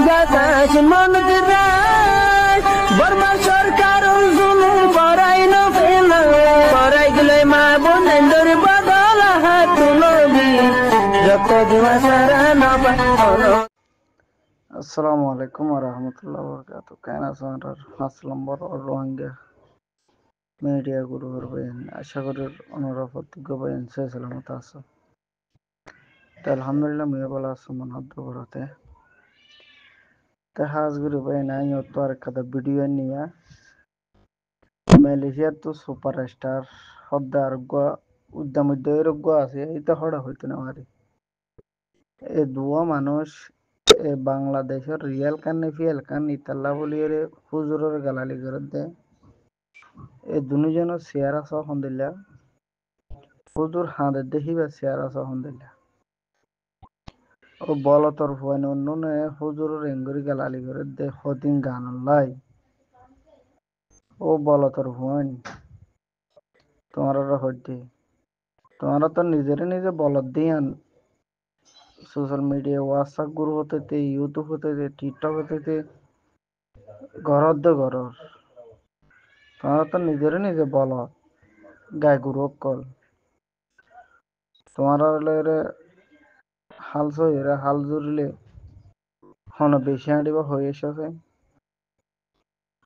বাতাস মনত রায় বর্মা সরকার জুলুম করাই না ফেলা করাই গেলে মা বোনেদের বদল হাত তুলবি যত দিবা সারা না পালো। আসসালামু আলাইকুম ওয়া রাহমাতুল্লাহি ওয়া বারাকাতুহু। কেন আছেন আর 5 নম্বর রোহিঙ্গা মিডিয়া গুরু হবেন আশা করি অনুরাপত্য বয়ান সে সালামত আছে। তো আলহামদুলিল্লাহ মেয়ে বলা আছে মন হাত ধরতে তে হাজ গুরু বয়ান আই তো আর একটা ভিডিও নিয়া মালয়েশিয়ার তো সুপারস্টার হদ্দার উদ্দামুদ্দয়ের আছে এটা হড়া হইতো না মারি এই দুয়া মানুষ বাংলাদেশের রিয়েল কান ফিয়াল কান ইতাল্লা বলিয়ে হুজুরের গালালি করে দেয় এই দুজনের চেয়ার আছে আলহামদুলিল্লাহ হুজুর হাঁদের দেখিবা চেয়ার আছে আলহামদুলিল্লাহ ও বলতর ভয় অন্য হুজুরের এঙ্গুরি গালালি করে দে হদিন গান লাই ও বলতর ভয় তোমার হইতে তোমরা তো নিজে বলত দিয়ান সোশ্যাল মিডিয়া হোয়াটসঅ্যাপ গ্রুপ হতে ইউটিউব হতে টিকটক হতে ঘরত তোমরা তো নিজে বলত গায়ে গুরু কল তোমার হাল সহিরে হাল জুড়লে হন বেশি হাঁটিব হয়ে এসেছে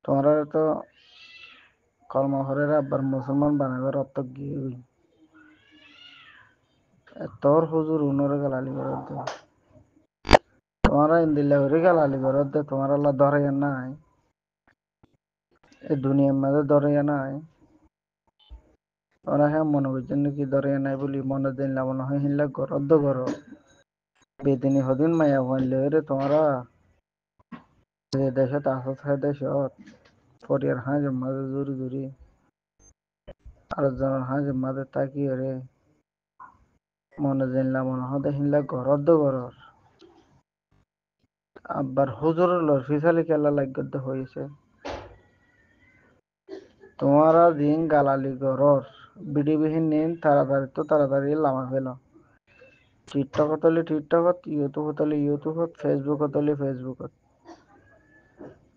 তোমরা তো কর্মহরের আব্বার মুসলমান বানাবার অর্থ গিয়ে তোর হুজুর উনরে গালালি করত দে তোমরা ইন্দিল্লা করে গালালি করত দে তোমার আল্লাহ ধরে নাই এই দুনিয়ার মাঝে ধরে নাই তোমরা হ্যাঁ মনে করছেন নাকি ধরে নাই বলি মনে দিন না মনে হয় হিনলা গরদ্দ গর বেদিনী হদিন মায়া হইলে রে তোমরা যে দেশে আসত হয় দেশত পরিয়ার হাঁ মাঝে জুরি আরেকজনের হাঁ মাঝে তাকিয়ে রে মনে দিনলা মনে হয় হিনলা গরদ্দ গরর আবার হুজুরের ফিসালি খেলা লাগতে হয়েছে তোমারা দিন গালালি গরর বিডিবিহীন নিন তাড়াতাড়ি লামা ফেল টিকটক হতলে টিকটকত ইউটিউব হতলে ইউটিউবত ফেসবুক হতলে ফেসবুকত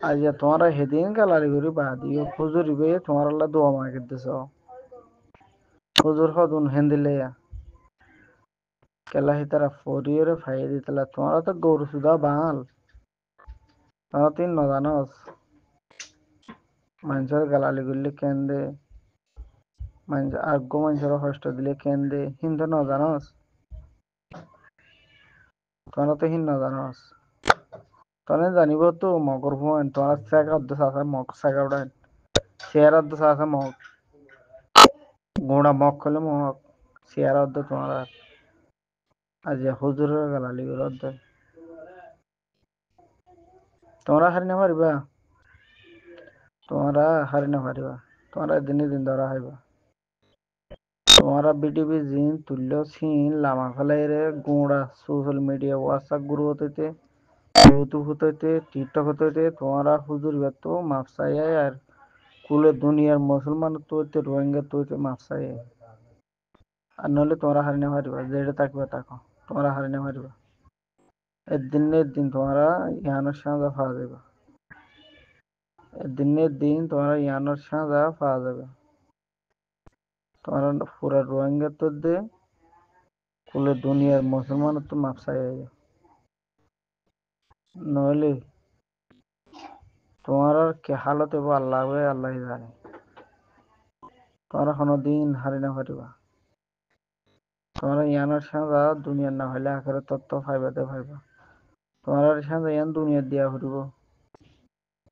আজ তোমারা সেদিন গালালি করি বাদ দিও হুজুর ইবে তোমার আল্লাহ দোয়া মাগে দিছ হুজুর হদুন হেন্দিলে কেলা হিতারা ফরিয়রে ফাইয়ে দিতলা তোমরা তো গরু সুদা বাল তোমরা তিন নজানস মানুষের গালালি করলে কেন্দে মানুষ আগ্য মানুষের কষ্ট দিলে কেন্দে হিন্দু নজানস তোমরা তো হিন নজানস তোমরা জানিব তো মগর ভুয়ান তোমরা চেকা অর্ধ আছে মগ চেকা উড়ান চেয়ার অর্ধ আছে মগ গোড়া মগ খলে মগ চেয়ার অর্ধ তোমরা আজ হুজুরের গালালি করে অর্ধ তোমরা হারি না পারিবা তোমরা দিন ধরা হইবা তোমরা বিটিভি জিন তুল্য সিন লামা ফেলাই রে গোড়া সোশ্যাল মিডিয়া হোয়াটসঅ্যাপ গ্রুপ হতে ইউটিউব হতে টিকটক হতে তোমরা হুজুর তো মাপসাই আর কুলে দুনিয়ার মুসলমান তো রোহিঙ্গা তো মাপসাই আর নইলে তোমরা হারি না পারিবা যেটা থাকবে তাকো তোমরা হারি না পারিবা দিন তোমরা ইয়ানোর সাজা পাওয়া যাবে দিন তোমরা ইয়ানোর সাজা পাওয়া যাবে তোমরা পুরা রোহিঙ্গা তো দে কুলে দুনিয়ার মুসলমান তো মাপসাই নইলে তোমার কে হালতে আল্লাহ আল্লাহ জানে তোমরা কোনো দিন হারি না পারিবা তোমরা ইয়ানোর সাজা দুনিয়ার না হইলে আখের তত্ত্ব ফাইবাতে ফাইবা তোমরা সাজা ইয়ান দুনিয়ার দিয়া ফুরিব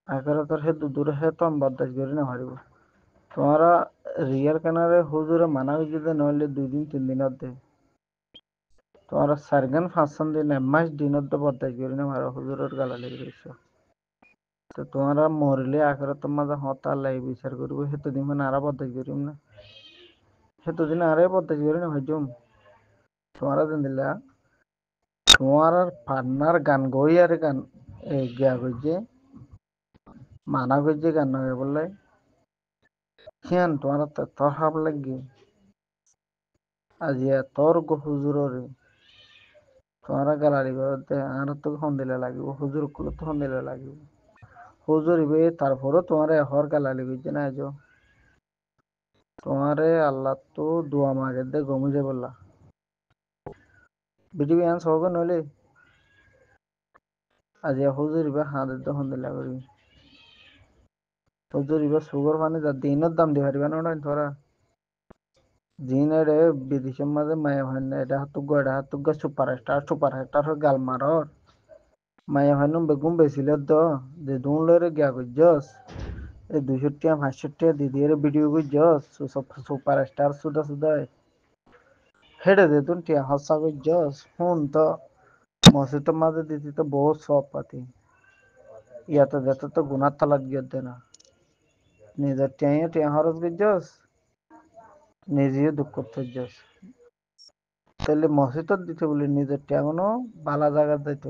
আখের তোর হে দূরে হে তো বরদাস্ত করি না পারিব তোমরা রিয়াল কানারে হুজুরে মানা হইতে নইলে 2 দিন 3 দিন দে তোমরা 4 দিন 5 দিন মাস দিনত বরদাস্ত করি না পারো হুজুরের গালালি করিছো তো তোমরা মরলে আখের তোমার হতা আল্লাহ বিচার করবো হেতু দিন মানে আরা বরদাস্ত করিম না হেতু দিন আরে বরদাস্ত করি না ভাইজুম তোমরা দিন দিলা তোমার পার্টনার গান গই আর গান গিয়া গইছে মানা গইছে গান নয় বললে হিয়ান তোমার তোর হাব লাগি আজ তোর হুজুরে তোমারা গালালি করতে আর তো ফোন দিলে লাগিব হুজুর কুলো তো ফোন দিলে লাগিব হুজুর ইবে তারপরও তোমারে হর গালালি করছে না আজো তোমারে আল্লাহ তো দোয়া মাগে দে গমু যে বললা বিটিবি আন সহগ নইলে আজ হুজুর ইবে হাঁদের তো ফোন দিলা করবি হুজুর ইবে সুগর পানি যা দিনের দাম দি পারিবা না তোরা জিনের বিদেশের মাঝে মায়া হয় না এটা হাতুগা সুপার স্টার গাল মারর মায়া হয় নুম বেগুম বেছিল তো যে দুন লরে গিয়া গজস এই 200 500 দিদির ভিডিও গজস সুপার স্টার সুদা সুদা হেডে দে তুন টিয়া হসা গজস হুন তো মসজিদের মাঝে দিতি তো বহুত সব পাতি ইয়াতে যেতে তো গুনার তালাক গিয়ে দে না নিজের টিয়া টিয়া হরস গজস নিজেও দুঃখ করতে যাস তাহলে মসজিদত দিতে বলি নিজের টিয়াগুনো বালা জায়গা দিত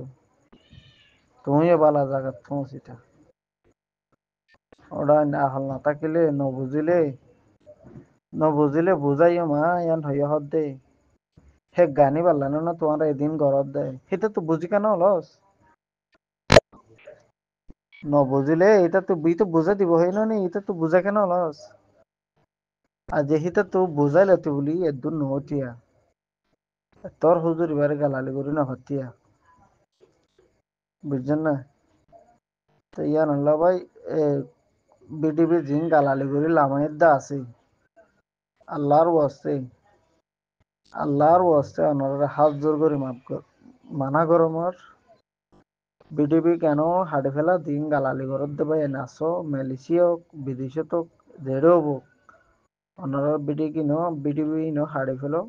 তুমিও বালা জায়গা তোমার সেটা ওরা না হল না থাকিলে নবুঝিলে বুঝাইও মা ইয়ান হইয়া হদ দে হে গানি পারলানো না তোমার এদিন ঘরত দে সেটা তো বুঝি কেন হলস নবুঝিলে এটা তো বই তো বুঝা দিব হই না এটা তো বুঝা কেন হলস আর যে হিতা তো বুঝাইলে তুই বলি এদুর নহতিয়া তোর হুজুর এবারে গালালি করি না হতিয়া বুঝছেন না তো ইয়ান আল্লাহ ভাই এ বিডিবি জিন গালালি করি লামাইয়ের দা আছে আল্লাহর ওয়াস্তে অনরে হাত জোর করে মাফ কর মানা গরমর বিডিবি কেন হাড়ে ফেলা দিন গালালি ঘরত দেবে নাচো মেলিসিও বিদেশত জেড়ে হবো অনর বিডিবি ন হাড়ে ফেলো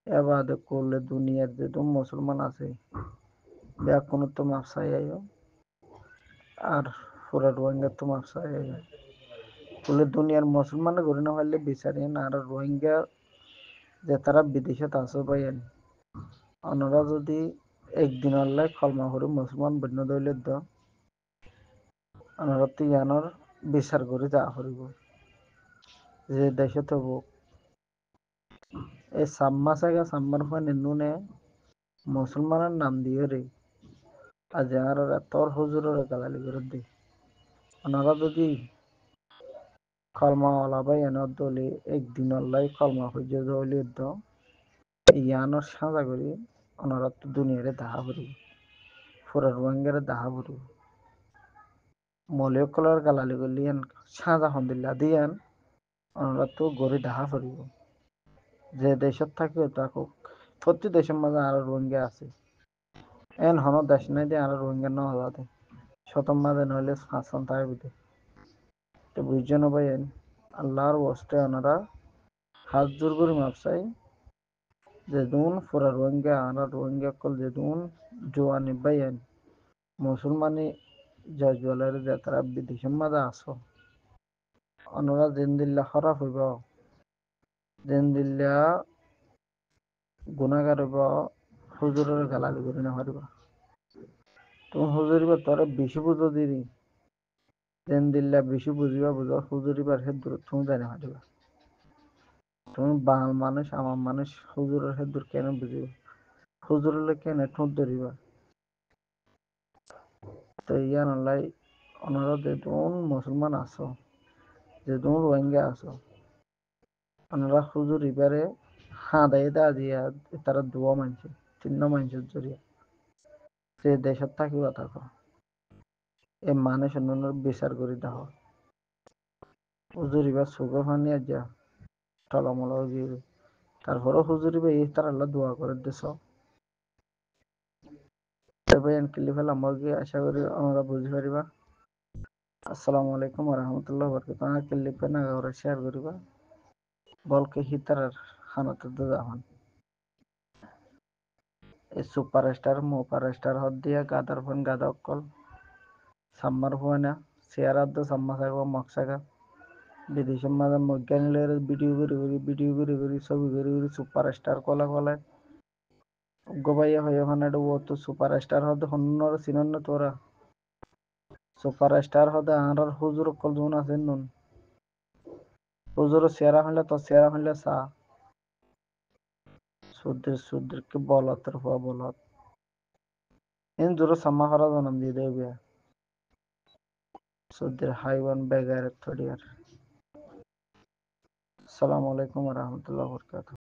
এবার করলে দুনিয়ার যে তুমি মুসলমান আছে ব্যাগ কোনো তো মাপ চাই আইও আর পুরা রোহিঙ্গা তো মাপ চাই আইও করলে দুনিয়ার মুসলমানে ঘুরে না পারলে বিচারি না আর রোহিঙ্গা যে তারা বিদেশে আছে পাইয়েন অনরা যদি একদিন আল্লাহ কলমা করে মুসলমান বন্য দইলে দ অনরা তো ইয়ানোর বিচার করে যা করিব যে দেশে তো এই সাম্মা সাগা সাম্মার ফানে নুনে মুসলমানের নাম দিয়ে রে আজ আর তোর হুজুরের গালালি করে দে ওনারা যদি কলমা ওলাবাই এনত দলে একদিন আল্লাহ কলমা হইজে দলে দ ইয়ানোর সাজা করি ওনারা তো দুনিয়ারে দাহা করিব ফুরা রোহিঙ্গারে দাহা করিব মলিয় কলার গালালি করলিয়ান সাজা হন্দিল্লা দিয়ান ওনারা তো গড়ি দাহা করিব যে দেশত থাকে তাকে প্রতি দেশের মাঝে আরো রোহিঙ্গা আছে এন হন দেশ নাই দিয়ে আরো রোহিঙ্গা ন হলাতে শতম মাঝে নইলে ফাঁসন তাই বুঝে তো বুঝছে না ভাই আল্লাহর ওয়াস্তে ওনারা হাত জোর করে মাপ চাই যে দুন পুরা রোহিঙ্গা আনা রোহিঙ্গা কল যে দুন জোয়ানি বাইন মুসলমানি জজওয়ালের যে তারা বিদেশের মাঝে আসো ওনারা দিন দিল্লা খারাপ হইব দিন দিল্লা গুণাগার হইব হুজুরের গালালি করে না পারিবা তুমি হুজুরিবা তোরে বেশি বুঝো দিদি দিন দিল্লা বেশি বুঝিবা বুঝো হুজুরিবার হে দূর তুমি জানি পারিবা তুমি বাঙাল মানুষ আমার মানুষ হুজুরের হে দূর কেন বুঝিবা হুজুরের কেন ঠোঁট ধরিবা তো ইয়ান আল্লাহ ওনারা যে তুমি মুসলমান আছো যে তুমি রোহিঙ্গা আছো ওনারা হুজুর ইবারে হাঁদাই দা দিয়া তারা দোয়া মানছে চিহ্ন মানছে জড়িয়ে যে দেশত থাকিবা থাকো এই মানুষ অন্যান্য বিচার করে দাও হুজুর এবার সুগর ফানি যা টলমল গিয়ে তারপরও হুজুর এবার এই তার আল্লাহ দোয়া করে দেশ তবে ক্লিপ হলে আমাকে আশা করি আমরা বুঝতে পারিবা আসসালামু আলাইকুম রহমতুল্লাহ বরকত আমার ক্লিপ না ওরা শেয়ার করিবা বলকে হিতার খানাতে দামান এই সুপার স্টার হদ দিয়া গাদার ফোন গাদা অকল সাম্মার ফোনা শেয়ার আদ সাম্মা সাগা মকসাগা বিদেশের মাঝে মজ্ঞানীলের ভিডিও করে ছবি করে সুপার স্টার কলা কলায় গোবাইয়া হয়ে ওখানে ও তো সুপার স্টার হতে হন্যর সিনন্ন তোরা সুপার স্টার হতে আর হুজুর কল জুন আছে নুন হুজুর সেরা হলে তো সেরা হলে সা সুদ্রকে বলতের হওয়া বলত ইন জোর সাম্মা করা জন্ম দিয়ে দেবে সুদ্রের হাইওয়ান বেগার থরিয়ার। আসসালামু আলাইকুম ওয়া রাহমাতুল্লাহি ওয়া বারাকাতুহু।